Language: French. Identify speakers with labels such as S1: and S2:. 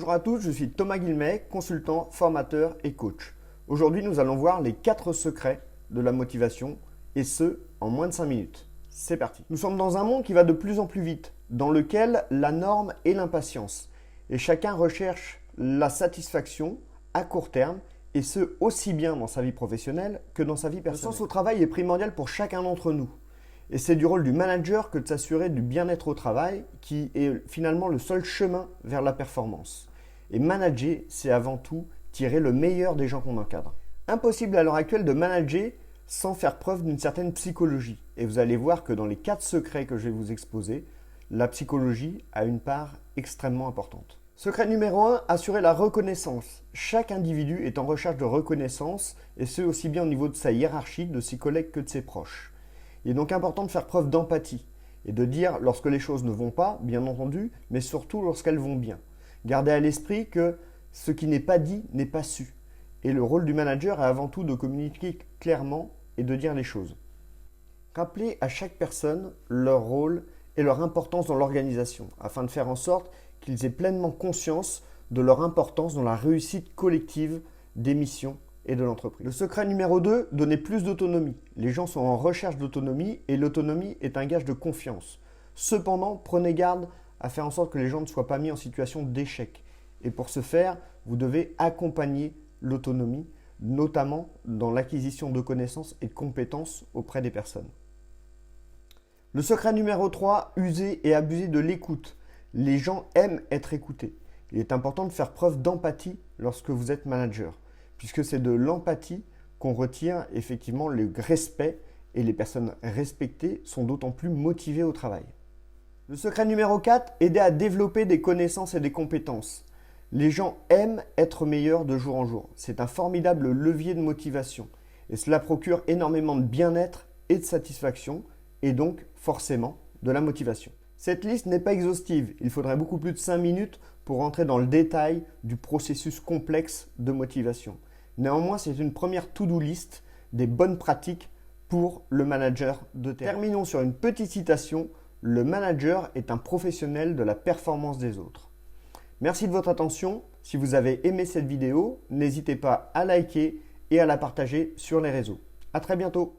S1: Bonjour à tous, je suis Thomas Guillemey, consultant, formateur et coach. Aujourd'hui, nous allons voir les 4 secrets de la motivation et ce, en moins de 5 minutes. C'est parti. Nous sommes dans un monde qui va de plus en plus vite, dans lequel la norme est l'impatience. Et chacun recherche la satisfaction à court terme et ce, aussi bien dans sa vie professionnelle que dans sa vie personnelle. Le sens au travail est primordial pour chacun d'entre nous. Et c'est du rôle du manager que de s'assurer du bien-être au travail qui est finalement le seul chemin vers la performance. Et manager, c'est avant tout tirer le meilleur des gens qu'on encadre. Impossible à l'heure actuelle de manager sans faire preuve d'une certaine psychologie. Et vous allez voir que dans les 4 secrets que je vais vous exposer, la psychologie a une part extrêmement importante. Secret numéro 1, assurer la reconnaissance. Chaque individu est en recherche de reconnaissance et ce aussi bien au niveau de sa hiérarchie, de ses collègues que de ses proches. Il est donc important de faire preuve d'empathie et de dire lorsque les choses ne vont pas, bien entendu, mais surtout lorsqu'elles vont bien. Gardez à l'esprit que ce qui n'est pas dit n'est pas su. Et le rôle du manager est avant tout de communiquer clairement et de dire les choses. Rappelez à chaque personne leur rôle et leur importance dans l'organisation, afin de faire en sorte qu'ils aient pleinement conscience de leur importance dans la réussite collective des missions et de l'entreprise. Le secret numéro 2, donner plus d'autonomie. Les gens sont en recherche d'autonomie et l'autonomie est un gage de confiance. Cependant, prenez garde à faire en sorte que les gens ne soient pas mis en situation d'échec. Et pour ce faire, vous devez accompagner l'autonomie, notamment dans l'acquisition de connaissances et de compétences auprès des personnes. Le secret numéro 3, user et abuser de l'écoute. Les gens aiment être écoutés. Il est important de faire preuve d'empathie lorsque vous êtes manager, puisque c'est de l'empathie qu'on retire effectivement le respect et les personnes respectées sont d'autant plus motivées au travail. Le secret numéro 4, aider à développer des connaissances et des compétences. Les gens aiment être meilleurs de jour en jour. C'est un formidable levier de motivation et cela procure énormément de bien-être et de satisfaction et donc forcément de la motivation. Cette liste n'est pas exhaustive, il faudrait beaucoup plus de 5 minutes pour rentrer dans le détail du processus complexe de motivation. Néanmoins, c'est une première to-do list des bonnes pratiques pour le manager de terrain. Terminons sur une petite citation, le manager est un professionnel de la performance des autres. Merci de votre attention, si vous avez aimé cette vidéo, n'hésitez pas à liker et à la partager sur les réseaux. À très bientôt.